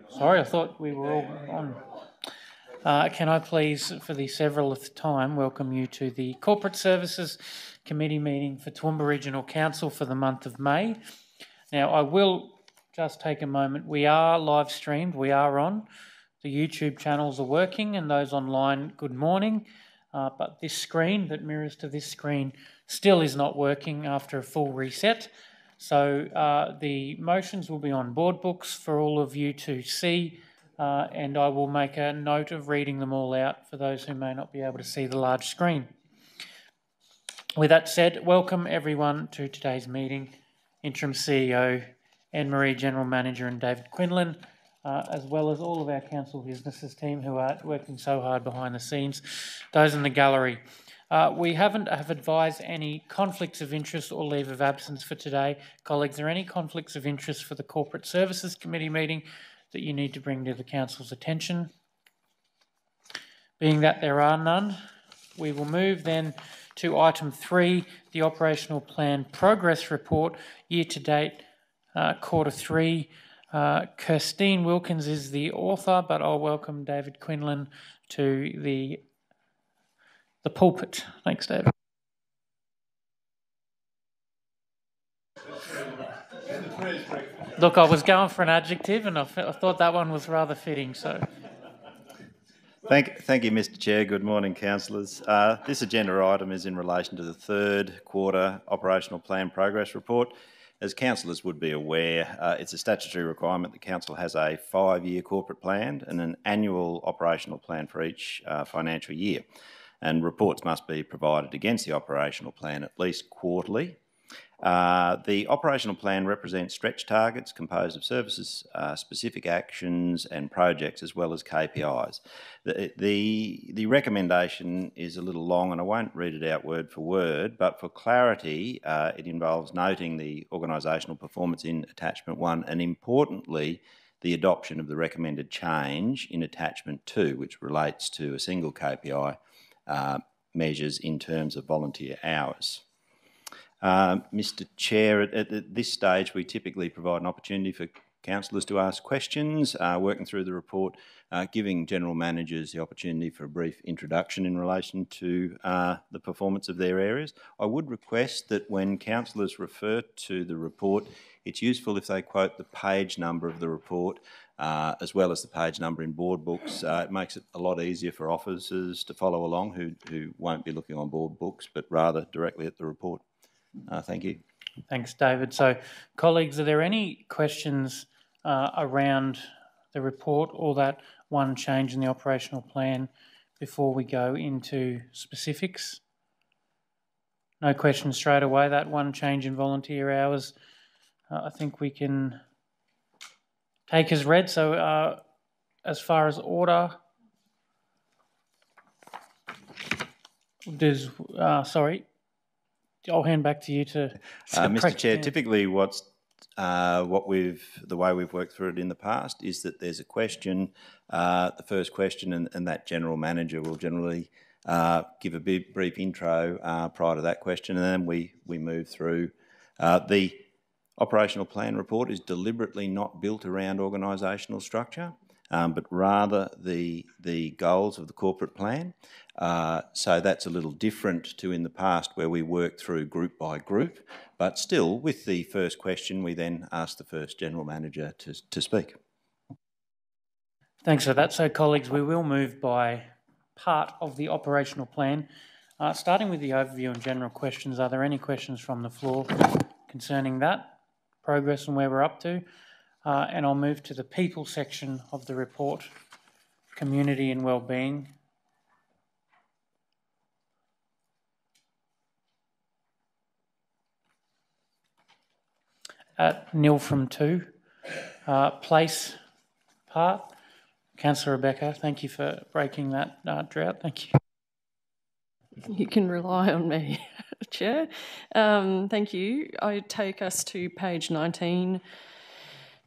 Sorry, I thought we were all on. Can I please, for the severalth time, welcome you to the Corporate Services Committee meeting for Toowoomba Regional Council for the month of May. Now, I will just take a moment. We are live streamed. We are on. The YouTube channels are working, and those online, good morning. But this screen that mirrors to this screen still is not working after a full reset. So the motions will be on board books for all of you to see, and I will make a note of reading them all out for those who may not be able to see the large screen. With that said, welcome everyone to today's meeting. Interim CEO Anne-Marie, General Manager, and David Quinlan, as well as all of our council businesses team who are working so hard behind the scenes, those in the gallery. We haven't advised any conflicts of interest or leave of absence for today. Colleagues, are there any conflicts of interest for the Corporate Services Committee meeting that you need to bring to the Council's attention? Being that there are none, we will move then to item 3, the Operational Plan Progress Report, year-to-date, Q3. Kirstine Wilkins is the author, but I'll welcome David Quinlan to the pulpit. Thanks, David. Look, I was going for an adjective and I thought that one was rather fitting, so... Thank you, Mr Chair. Good morning, councillors. This agenda item is in relation to the third quarter Operational Plan Progress Report. As councillors would be aware, it's a statutory requirement the council has a 5-year corporate plan and an annual operational plan for each financial year. And reports must be provided against the operational plan at least quarterly. The operational plan represents stretch targets composed of services, specific actions and projects, as well as KPIs. The recommendation is a little long and I won't read it out word for word, but for clarity, it involves noting the organisational performance in Attachment 1 and importantly, the adoption of the recommended change in Attachment 2, which relates to a single KPI measures in terms of volunteer hours. Mr Chair, at this stage we typically provide an opportunity for councillors to ask questions, working through the report, giving general managers the opportunity for a brief introduction in relation to the performance of their areas. I would request that when councillors refer to the report, it's useful if they quote the page number of the report as well as the page number in board books. It makes it a lot easier for officers to follow along who won't be looking on board books but rather directly at the report. Thank you. Thanks, David. So, colleagues, are there any questions around the report or that one change in the operational plan before we go into specifics? No questions straight away. That one change in volunteer hours, I think we can take as read. So, as far as order, there's sorry. I'll hand back to you to... Mr Chair, typically the way we've worked through it in the past is that there's a question, the first question, and that general manager will generally give a brief intro prior to that question, and then we move through. The operational plan report is deliberately not built around organisational structure, but rather the goals of the corporate plan. So that's a little different to in the past where we worked through group by group, but still with the first question we then ask the first general manager to speak. Thanks for that. So colleagues, we will move by part of the operational plan. Starting with the overview and general questions, are there any questions from the floor concerning that, progress and where we're up to? And I'll move to the people section of the report, community and wellbeing. Nil from 2. Place part. Councillor Rebecca, thank you for breaking that drought. Thank you. You can rely on me, Chair. Thank you. I take us to page 19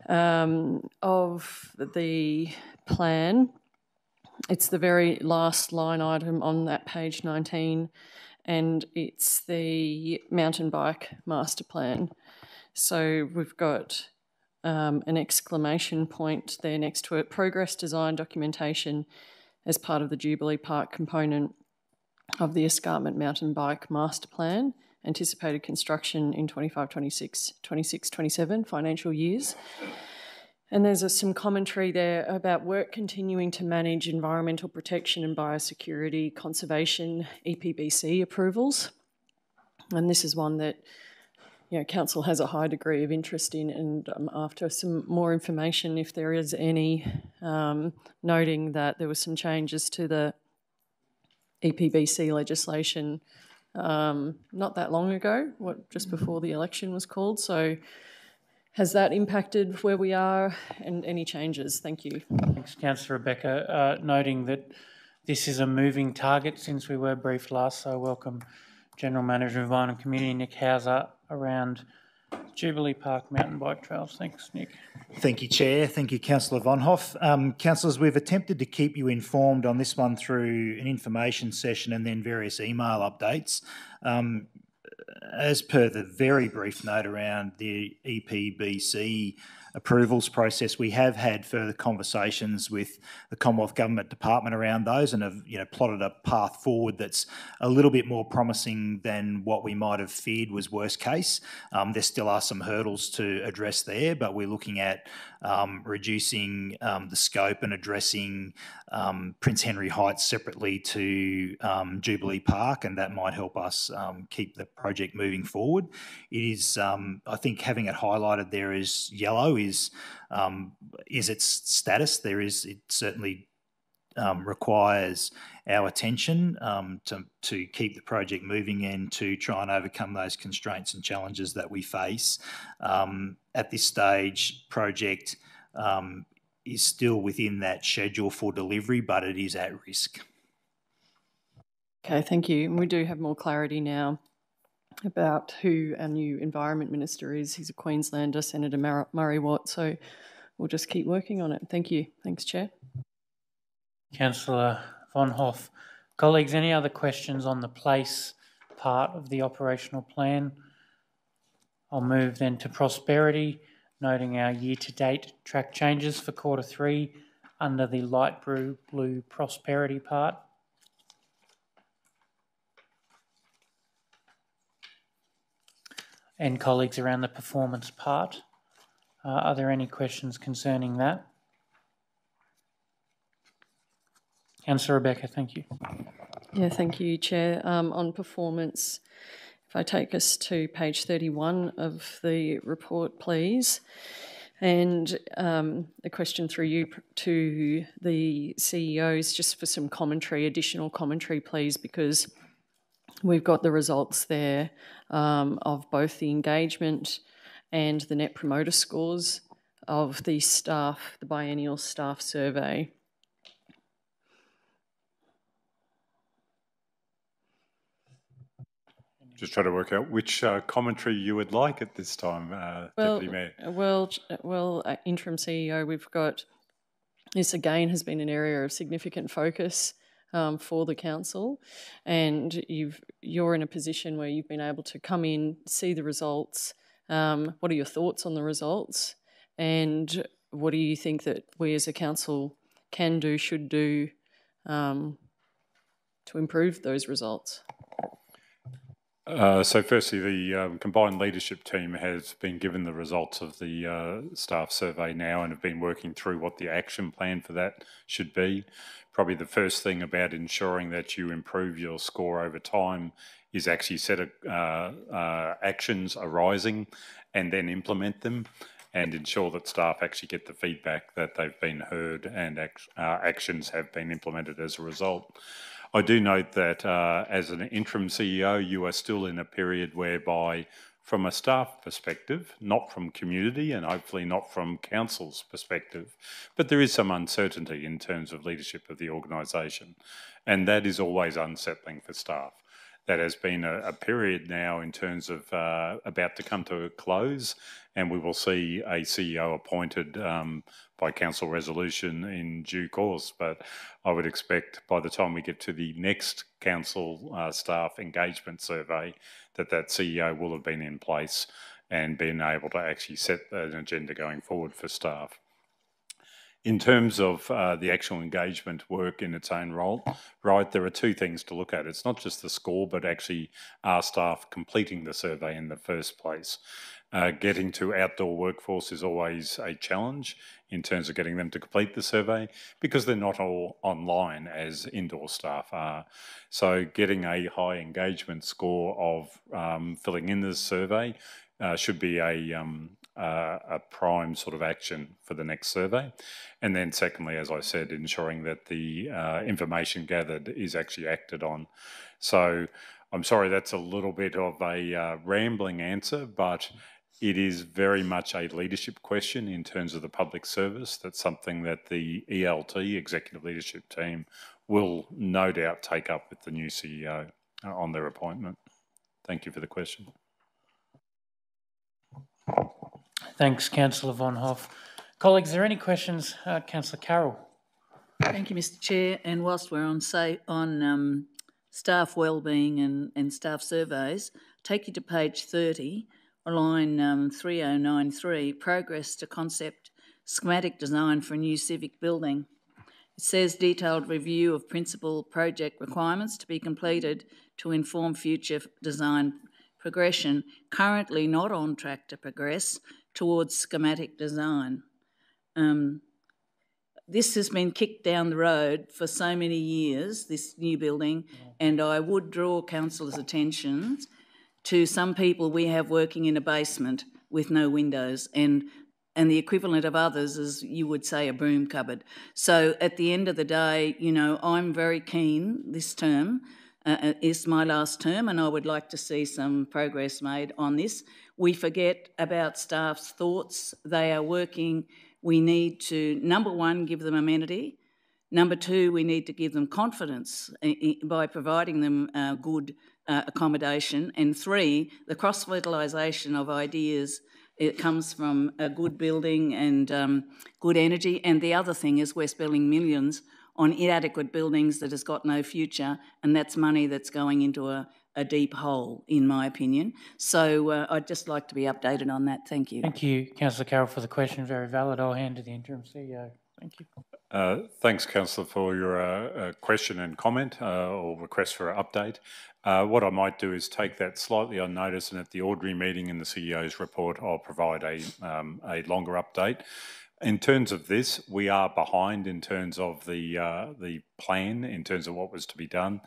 of the plan. It's the very last line item on that page 19, and it's the mountain bike master plan. So we've got an exclamation point there next to it, progress design documentation as part of the Jubilee Park component of the Escarpment Mountain Bike Master Plan, anticipated construction in 25, 26, 26, 27 financial years. And there's some commentary there about work continuing to manage environmental protection and biosecurity, conservation, EPBC approvals. And this is one that Council has a high degree of interest in, and after some more information, if there is any, noting that there were some changes to the EPBC legislation not that long ago, just before the election was called. So has that impacted where we are and any changes? Thank you. Thanks, Councillor Rebecca. Noting that this is a moving target since we were briefed last, so I welcome General Manager of Environment and Community Nick Hauser around Jubilee Park mountain bike trails. Thanks, Nick. Thank you, Chair. Thank you, Councillor Vonhoff. Councillors, we've attempted to keep you informed on this one through an information session and then various email updates. As per the very brief note around the EPBC approvals process, we have had further conversations with the Commonwealth Government Department around those and have plotted a path forward that's a little bit more promising than what we might have feared was worst case. There still are some hurdles to address there, but we're looking at reducing the scope and addressing Prince Henry Heights separately to Jubilee Park, and that might help us keep the project moving forward. It is, I think, having it highlighted there as yellow is its status. It certainly requires our attention to keep the project moving and to try and overcome those constraints and challenges that we face. At this stage, project is still within that schedule for delivery, but it is at risk. Okay, thank you. And we do have more clarity now about who our new Environment Minister is. He's a Queenslander, Senator Murray Watt, so we'll just keep working on it. Thank you. Thanks, Chair. Councillor Vonhoff. Colleagues, any other questions on the place part of the operational plan? I'll move then to prosperity, noting our year-to-date track changes for Q3 under the light blue prosperity part. And colleagues around the performance part. Are there any questions concerning that? Councillor Rebecca, thank you. Yeah, thank you, Chair. On performance, if I take us to page 31 of the report, please. And a question through you to the CEOs, just for some commentary, additional commentary, please, because we've got the results there of both the engagement and the Net Promoter Scores of the staff, the biennial staff survey. Just trying to work out which commentary you would like at this time, Deputy Mayor. Well, Interim CEO, we've got, this again has been an area of significant focus for the council, and you're in a position where you've been able to come in, see the results. What are your thoughts on the results, and what do you think that we as a council can do, should do to improve those results? So firstly, the combined leadership team has been given the results of the staff survey now and have been working through what the action plan for that should be. Probably the first thing about ensuring that you improve your score over time is actually set actions arising and then implement them and ensure that staff actually get the feedback that they've been heard and actions have been implemented as a result. I do note that as an interim CEO, you are still in a period whereby, from a staff perspective, not from community and hopefully not from council's perspective, but there is some uncertainty in terms of leadership of the organisation, and that is always unsettling for staff. That has been a period now in terms of about to come to a close, and we will see a CEO appointed by council resolution in due course. But I would expect by the time we get to the next council staff engagement survey that CEO will have been in place and being able to actually set an agenda going forward for staff. In terms of the actual engagement work in its own right, there are two things to look at. It's not just the score, but actually our staff completing the survey in the first place. Getting to outdoor workforce is always a challenge in terms of getting them to complete the survey because they're not all online as indoor staff are. So getting a high engagement score of filling in the survey should be a prime sort of action for the next survey. And then secondly, as I said, ensuring that the information gathered is actually acted on. So I'm sorry that's a little bit of a rambling answer, but it is very much a leadership question in terms of the public service. That's something that the ELT, Executive Leadership Team, will no doubt take up with the new CEO on their appointment. Thank you for the question. Thanks, Councillor Von Hoff. Colleagues, are there any questions? Councillor Carroll. Thank you, Mr Chair. And whilst we're on staff wellbeing and staff surveys, take you to page 30, line 3093, progress to concept schematic design for a new civic building. It says detailed review of principal project requirements to be completed to inform future design progression, currently not on track to progress towards schematic design. This has been kicked down the road for so many years, this new building, and I would draw councillors' attention to some people we have working in a basement with no windows, and the equivalent of others is, you would say, a broom cupboard. So at the end of the day, you know, I'm very keen this term, is my last term, and I would like to see some progress made on this. We forget about staff's thoughts. They are working. We need to, number one, give them amenity. Number two, we need to give them confidence by providing them good accommodation. And three, the cross-fertilisation of ideas, it comes from a good building and good energy. And the other thing is we're spending millions on inadequate buildings that has got no future, and that's money that's going into a deep hole, in my opinion. So I'd just like to be updated on that. Thank you. Thank you, Councillor Carroll, for the question. Very valid. I'll hand to the interim CEO. Thank you. Thanks, Councillor, for your question and comment or request for an update. What I might do is take that slightly on notice, and at the ordinary meeting in the CEO's report, I'll provide a longer update. In terms of this, we are behind in terms of the plan, in terms of what was to be done.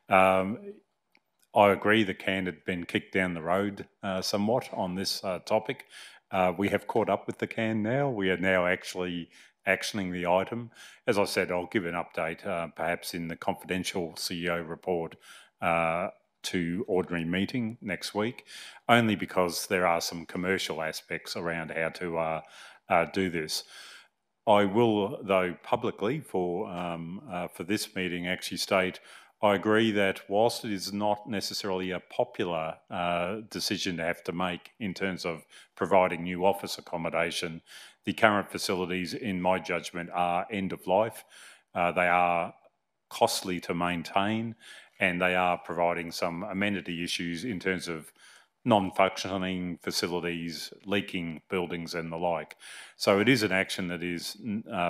I agree the can had been kicked down the road somewhat on this topic. We have caught up with the can now. We are now actually actioning the item. As I said, I'll give an update perhaps in the confidential CEO report to ordinary meeting next week, only because there are some commercial aspects around how to do this. I will, though, publicly for this meeting actually state I agree that whilst it is not necessarily a popular decision to have to make in terms of providing new office accommodation, the current facilities, in my judgment, are end of life. They are costly to maintain, and they are providing some amenity issues in terms of non-functioning facilities, leaking buildings and the like. So it is an action that is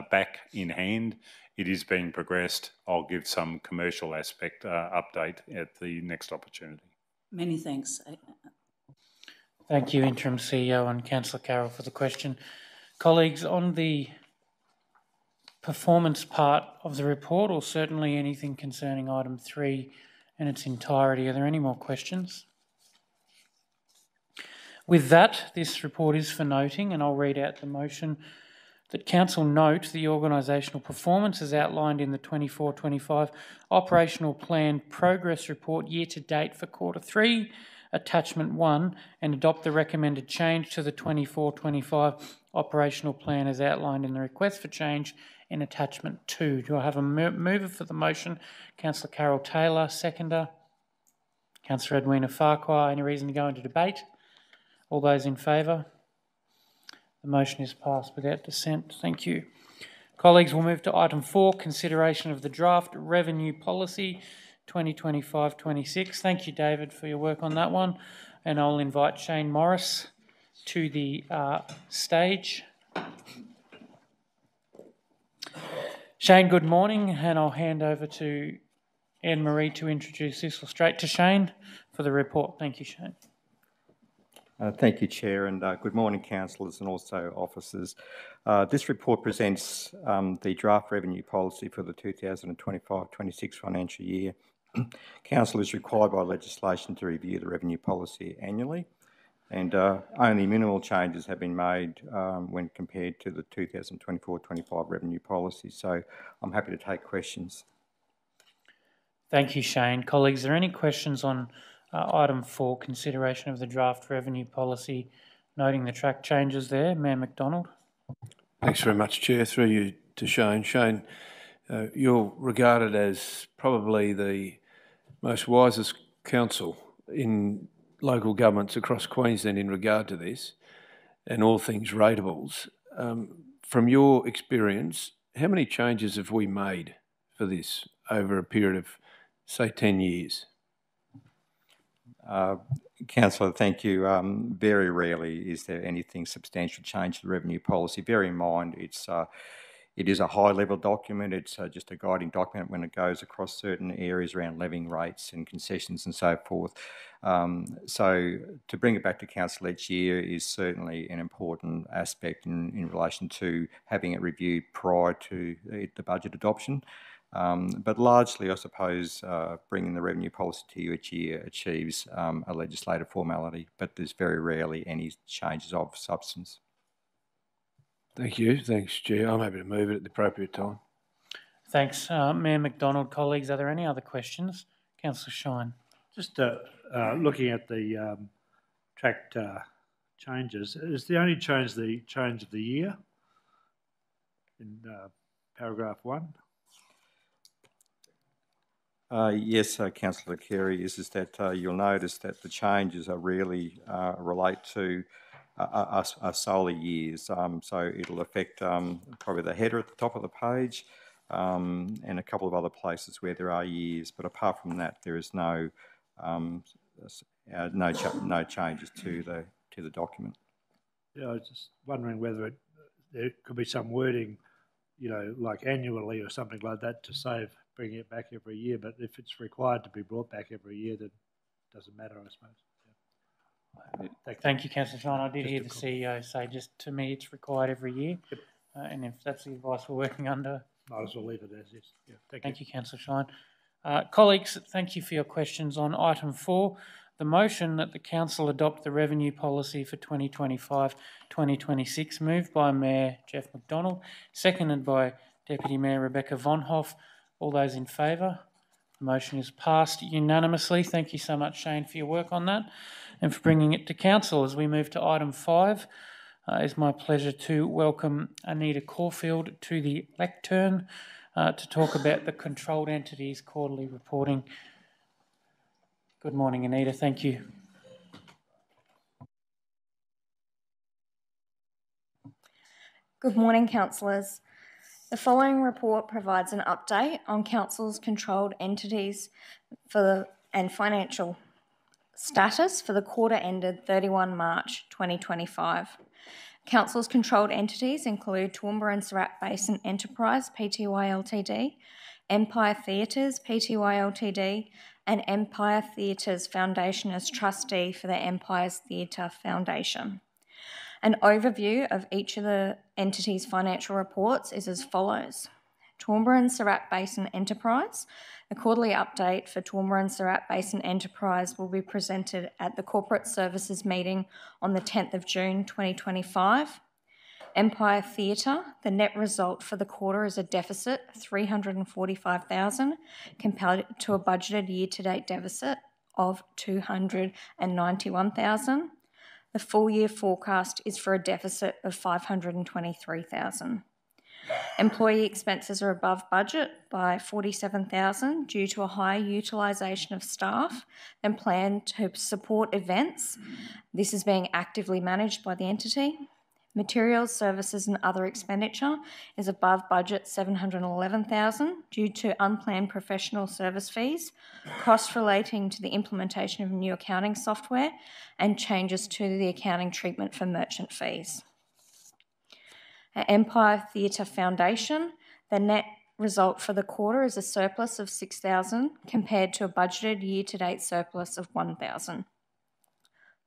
back in hand. It is being progressed. I'll give some commercial aspect update at the next opportunity. Many thanks. Thank you, Interim CEO and Councillor Carroll, for the question. Colleagues, on the performance part of the report, or certainly anything concerning item 3 in its entirety, are there any more questions? With that, this report is for noting, and I'll read out the motion that Council note the organisational performance as outlined in the 24-25 Operational Plan Progress Report year to date for Quarter 3, Attachment 1, and adopt the recommended change to the 24-25 Operational Plan as outlined in the request for change in Attachment 2. Do I have a mover for the motion? Councillor Carol Taylor, seconder. Councillor Edwina Farquhar. Any reason to go into debate? All those in favour? The motion is passed without dissent. Thank you. Colleagues, we'll move to item 4, consideration of the draft revenue policy 2025-26. Thank you, David, for your work on that one. And I'll invite Shane Morris to the stage. Shane, good morning, and I'll hand over to Anne-Marie to introduce this, or straight to Shane for the report. Thank you, Shane. Thank you, Chair, and good morning, councillors and also officers. This report presents the draft revenue policy for the 2025-26 financial year. Council is required by legislation to review the revenue policy annually, and only minimal changes have been made when compared to the 2024-25 revenue policy. So I'm happy to take questions. Thank you, Shane. Colleagues, are there any questions on item 4, consideration of the draft revenue policy, noting the track changes there? Mayor McDonald. Thanks very much, Chair. Through you to Shane. Shane, you're regarded as probably the most wisest council in local governments across Queensland in regard to this and all things rateables. From your experience, how many changes have we made for this over a period of, say, 10 years? Councillor, thank you. Very rarely is there anything substantial change to the revenue policy. Bear in mind, it is a high-level document. It's just a guiding document when it goes across certain areas around levying rates and concessions and so forth. So to bring it back to council each year is certainly an important aspect in relation to having it reviewed prior to the budget adoption. But largely, I suppose, bringing the revenue policy to you each year achieves a legislative formality, but there's very rarely any changes of substance. Thank you. Thanks, Chair. I'm happy to move it at the appropriate time. Thanks, Mayor McDonald. Colleagues, are there any other questions? Councillor Shine. Just looking at the tracked changes, is the only change the change of the year in paragraph 1? Yes, Councillor Carey, is that you'll notice that the changes are really relate to are solely years. So it'll affect probably the header at the top of the page and a couple of other places where there are years. But apart from that, there is no changes to the document. Yeah, I was just wondering whether there could be some wording, you know, like annually or something like that to save bringing it back every year. But if it's required to be brought back every year, then it doesn't matter, I suppose. Thank you, Councillor Shine. I did hear the CEO say, just to me, it's required every year. Yep. And if that's the advice we're working under, might as well leave it as is. Yeah, thank you, Councillor Shine. Colleagues, thank you for your questions on item 4. The motion that the Council adopt the revenue policy for 2025-2026, moved by Mayor Jeff McDonald, seconded by Deputy Mayor Rebecca Von Hoff. All those in favour? The motion is passed unanimously. Thank you so much, Shane, for your work on that and for bringing it to Council. As we move to item 5, it's my pleasure to welcome Anita Caulfield to the lectern to talk about the controlled entities quarterly reporting. Good morning, Anita. Thank you. Good morning, councillors. The following report provides an update on Council's controlled entities and financial status for the quarter ended 31 March 2025. Council's controlled entities include Toowoomba and Surat Basin Enterprise Pty Ltd, Empire Theatres Pty Ltd, and Empire Theatres Foundation as trustee for the Empire's Theatre Foundation. An overview of each of the entities' financial reports is as follows. Toowoomba and Surat Basin Enterprise. A quarterly update for Toowoomba and Surat Basin Enterprise will be presented at the Corporate Services meeting on the 10th of June 2025. Empire Theatre, the net result for the quarter is a deficit of $345,000 compared to a budgeted year-to-date deficit of $291,000. The full year forecast is for a deficit of $523,000. Employee expenses are above budget by $47,000 due to a higher utilisation of staff than planned to support events. This is being actively managed by the entity. Materials, services and other expenditure is above budget $711,000 due to unplanned professional service fees, costs relating to the implementation of new accounting software and changes to the accounting treatment for merchant fees. At Empire Theatre Foundation, the net result for the quarter is a surplus of $6,000 compared to a budgeted year-to-date surplus of $1,000.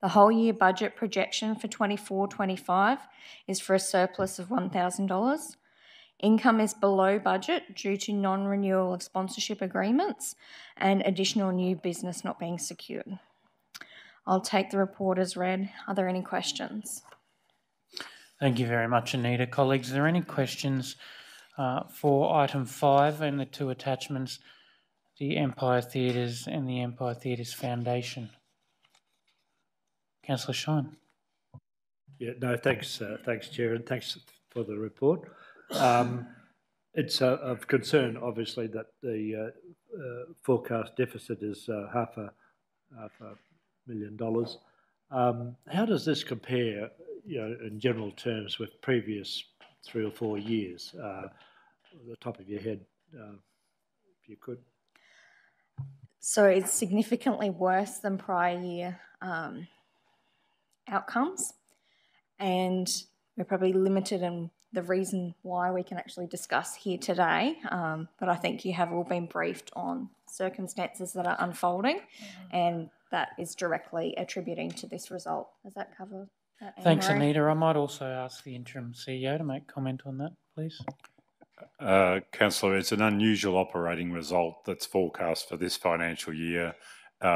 The whole year budget projection for 24-25 is for a surplus of $1,000. Income is below budget due to non-renewal of sponsorship agreements and additional new business not being secured. I'll take the report as read. Are there any questions? Thank you very much, Anita. Colleagues, are there any questions for item 5 and the two attachments, the Empire Theatres and the Empire Theatres Foundation? Councillor Shine. Yeah, no, thanks, Chair, and thanks for the report. It's of concern, obviously, that the forecast deficit is $500,000. How does this compare, in general terms, with previous 3 or 4 years? At the top of your head, if you could. So it's significantly worse than prior year outcomes, and we're probably limited in the reason why we can actually discuss here today, but I think you have all been briefed on circumstances that are unfolding, and that is directly attributing to this result. Does that cover that, Anne-Marie? Thanks, Anita. I might also ask the interim CEO to make comment on that, please. Councillor, it's an unusual operating result that's forecast for this financial year.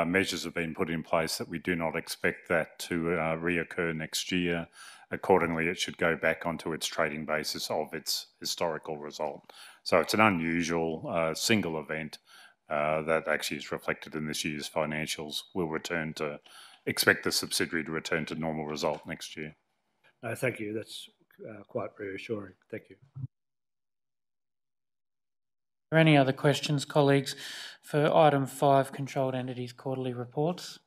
Measures have been put in place that we do not expect that to reoccur next year. Accordingly, it should go back onto its trading basis of its historical result. So it's an unusual single event that actually is reflected in this year's financials. We'll expect the subsidiary to return to normal result next year. No, thank you. That's quite reassuring. Thank you. Are there any other questions, colleagues, for item 5, Controlled Entities Quarterly Reports?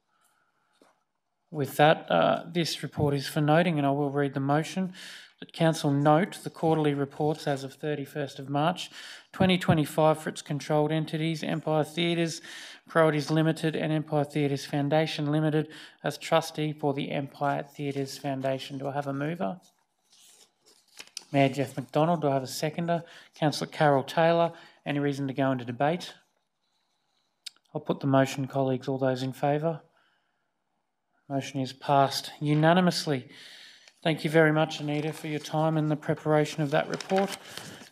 With that, this report is for noting, and I will read the motion that Council note the quarterly reports as of 31st of March 2025 for its controlled entities, Empire Theatres Priorities Limited and Empire Theatres Foundation Limited, as trustee for the Empire Theatres Foundation. Do I have a mover? Mayor Jeff McDonald. Do I have a seconder? Councillor Carol Taylor. Any reason to go into debate? I'll put the motion, colleagues. All those in favour? Motion is passed unanimously. Thank you very much, Anita, for your time in the preparation of that report.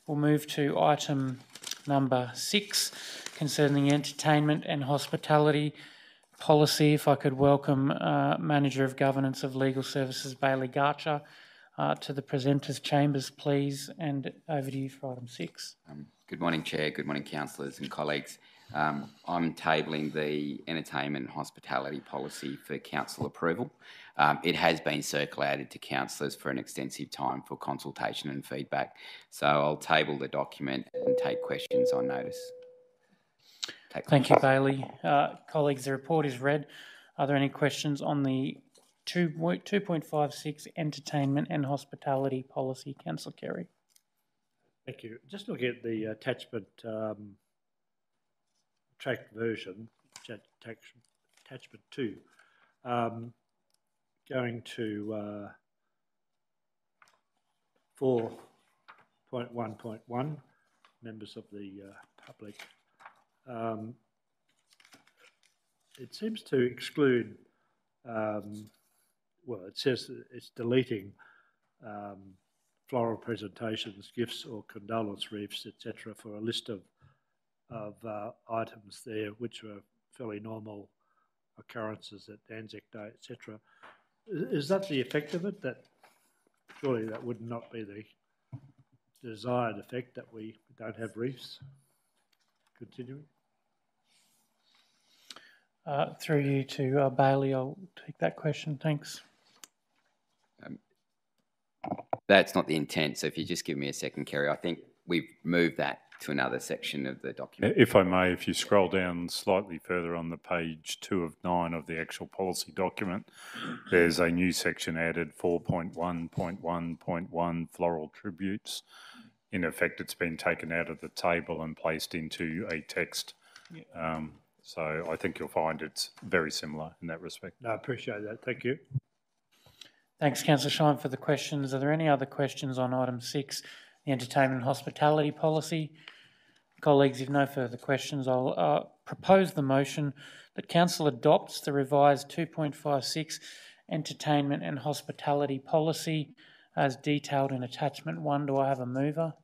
We'll move to item number 6, concerning the entertainment and hospitality policy. If I could welcome Manager of Governance of Legal Services, Bailey Garcher, to the presenters' chambers, please, and over to you for item 6. Good morning, Chair. Good morning, councillors and colleagues. I'm tabling the entertainment and hospitality policy for council approval. It has been circulated to councillors for an extensive time for consultation and feedback. So I'll table the document and take questions on notice. Thank you, Bailey. Colleagues, the report is read. Are there any questions on the 2.56 entertainment and hospitality policy? Councillor Kerry. Thank you. Just looking at the attachment tracked version, attachment 2, going to 4.1.1, members of the public. It seems to exclude, well, it says it's deleting floral presentations, gifts or condolence wreaths, etc., for a list of items there which were fairly normal occurrences at Anzac Day, etc. Is that the effect of it? That surely that would not be the desired effect, that we don't have wreaths. Continuing. Through you to Bailey, I'll take that question. Thanks. That's not the intent, so if you just give me a second, Kerry. I think we've moved that to another section of the document. If I may, if you scroll down slightly further on the page 2 of 9 of the actual policy document, there's a new section added, 4.1.1.1 floral tributes. In effect, it's been taken out of the table and placed into a text. So I think you'll find it's very similar in that respect. No, I appreciate that. Thank you. Thanks, Councillor Shine, for the questions. Are there any other questions on item 6, the entertainment and hospitality policy? Colleagues, if no further questions, I'll propose the motion that Council adopts the revised 2.56 entertainment and hospitality policy as detailed in attachment 1. Do I have a mover?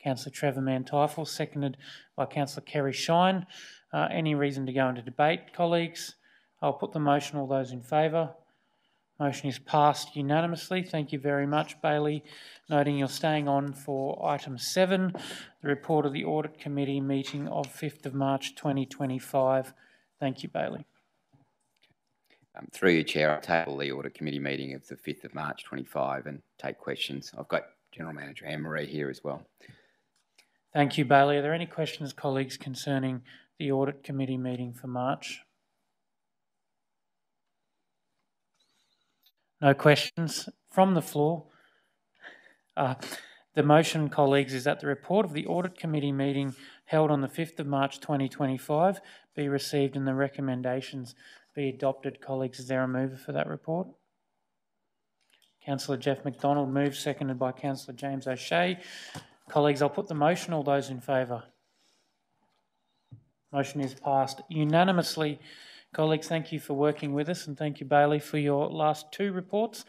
Councillor Trevor Mantyfel, seconded by Councillor Kerry Shine. Any reason to go into debate, colleagues? I'll put the motion. All those in favour? Motion is passed unanimously. Thank you very much, Bailey. Noting you're staying on for item 7, the report of the Audit Committee meeting of 5th of March 2025. Thank you, Bailey. Through you, Chair, I'll table the Audit Committee meeting of the 5th of March 25 and take questions. I've got General Manager Anne-Marie here as well. Thank you, Bailey. Are there any questions, colleagues, concerning the Audit Committee meeting for March? No questions from the floor. The motion, colleagues, is that the report of the Audit Committee meeting held on the 5th of March 2025 be received and the recommendations be adopted. Colleagues, is there a mover for that report? Councillor Jeff McDonald moves, seconded by Councillor James O'Shea. Colleagues, I'll put the motion. All those in favour? Motion is passed unanimously. Colleagues, thank you for working with us, and thank you, Bailey, for your last 2 reports.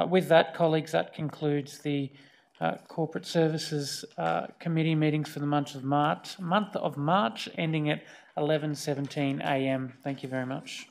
With that, colleagues, that concludes the Corporate Services Committee meetings for the month of March, ending at 11:17 a.m. Thank you very much.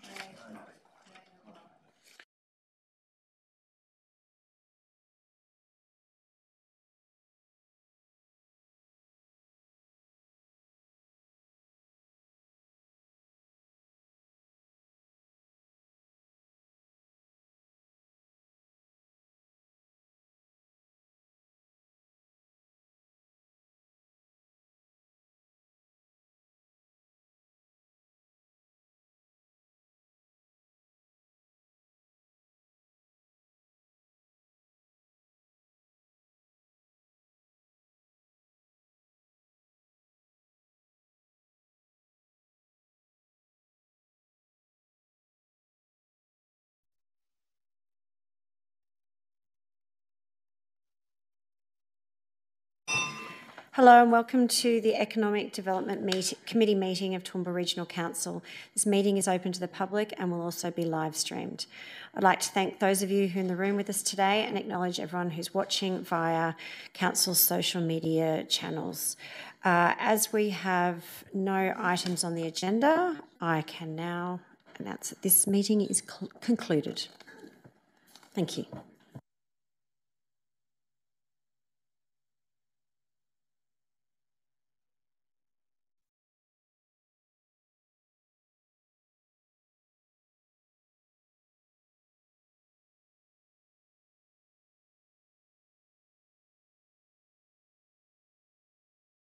Hello and welcome to the Economic Development Committee meeting of Toowoomba Regional Council. This meeting is open to the public and will also be live streamed. I'd like to thank those of you who are in the room with us today and acknowledge everyone who's watching via Council's social media channels. As we have no items on the agenda, I can now announce that this meeting is concluded. Thank you.